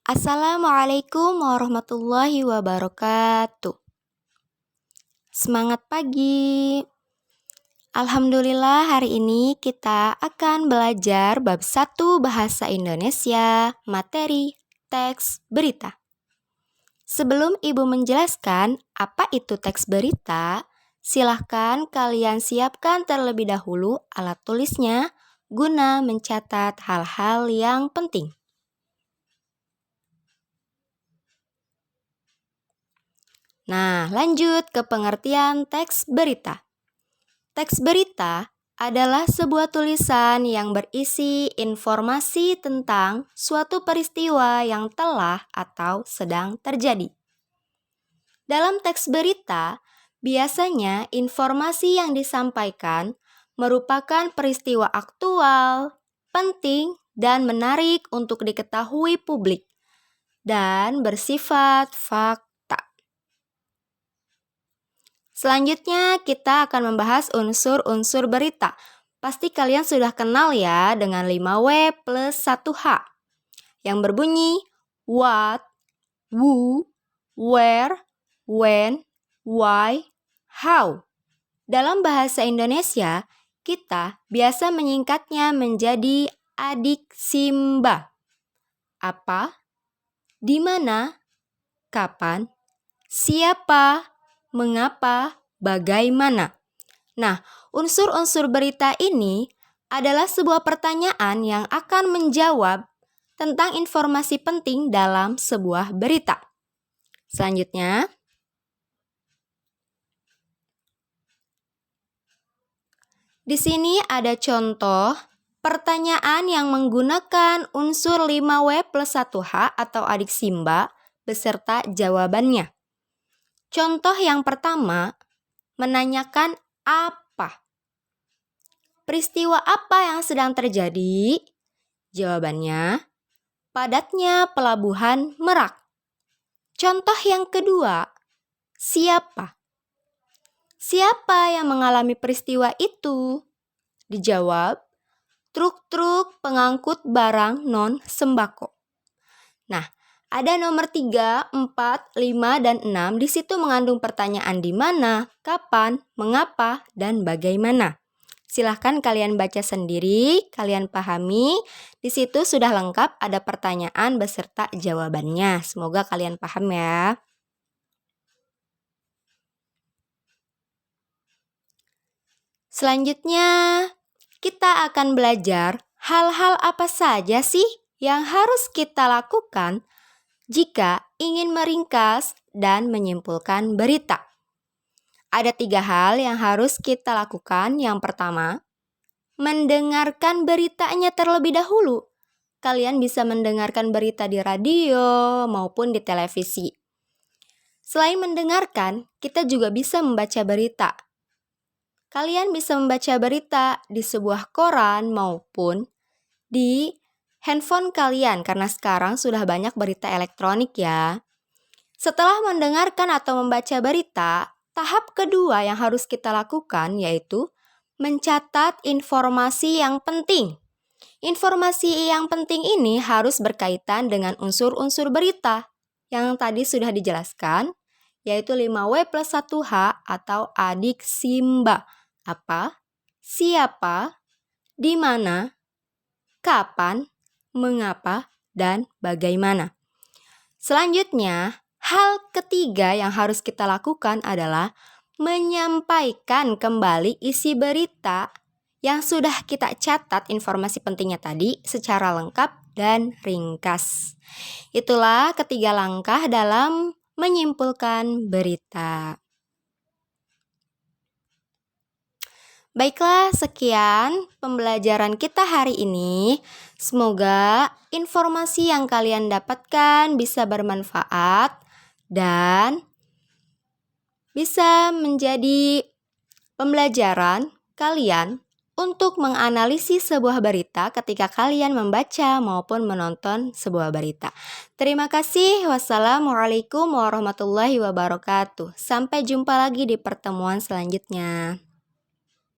Assalamualaikum warahmatullahi wabarakatuh. Semangat pagi. Alhamdulillah hari ini kita akan belajar bab 1 Bahasa Indonesia, materi teks berita. Sebelum Ibu menjelaskan apa itu teks berita, silahkan kalian siapkan terlebih dahulu alat tulisnya guna mencatat hal-hal yang penting. Nah, lanjut ke pengertian teks berita. Teks berita adalah sebuah tulisan yang berisi informasi tentang suatu peristiwa yang telah atau sedang terjadi. Dalam teks berita, biasanya informasi yang disampaikan merupakan peristiwa aktual, penting, dan menarik untuk diketahui publik, dan bersifat fakta. Selanjutnya kita akan membahas unsur-unsur berita. Pasti kalian sudah kenal ya dengan 5W plus 1H yang berbunyi what, who, where, when, why, how. Dalam bahasa Indonesia, kita biasa menyingkatnya menjadi adik Simba. Apa, di mana, kapan, siapa, mengapa, bagaimana. Nah, unsur-unsur berita ini adalah sebuah pertanyaan yang akan menjawab tentang informasi penting dalam sebuah berita. Selanjutnya, di sini ada contoh pertanyaan yang menggunakan unsur 5W plus 1H atau adik Simba beserta jawabannya. Contoh yang pertama, menanyakan apa? Peristiwa apa yang sedang terjadi? Jawabannya, padatnya pelabuhan Merak. Contoh yang kedua, siapa? Siapa yang mengalami peristiwa itu? Dijawab, truk-truk pengangkut barang non-sembako. Nah, ada nomor 3, 4, 5, dan 6. Di situ mengandung pertanyaan di mana, kapan, mengapa, dan bagaimana. Silahkan kalian baca sendiri, kalian pahami. Di situ sudah lengkap ada pertanyaan beserta jawabannya. Semoga kalian paham ya. Selanjutnya, kita akan belajar hal-hal apa saja sih yang harus kita lakukan jika ingin meringkas dan menyimpulkan berita. Ada 3 hal yang harus kita lakukan. Yang pertama, mendengarkan beritanya terlebih dahulu. Kalian bisa mendengarkan berita di radio maupun di televisi. Selain mendengarkan, kita juga bisa membaca berita. Kalian bisa membaca berita di sebuah koran maupun di handphone kalian karena sekarang sudah banyak berita elektronik ya. Setelah mendengarkan atau membaca berita, tahap kedua yang harus kita lakukan yaitu mencatat informasi yang penting. Informasi yang penting ini harus berkaitan dengan unsur-unsur berita yang tadi sudah dijelaskan, yaitu 5W plus 1H atau adik Simba. Apa, siapa, di mana, kapan, mengapa, dan bagaimana. Selanjutnya, hal ketiga yang harus kita lakukan adalah menyampaikan kembali isi berita yang sudah kita catat informasi pentingnya tadi secara lengkap dan ringkas. Itulah ketiga langkah dalam menyimpulkan berita. Baiklah, sekian pembelajaran kita hari ini. Semoga informasi yang kalian dapatkan bisa bermanfaat dan bisa menjadi pembelajaran kalian untuk menganalisis sebuah berita ketika kalian membaca maupun menonton sebuah berita. Terima kasih. Wassalamualaikum warahmatullahi wabarakatuh. Sampai jumpa lagi di pertemuan selanjutnya.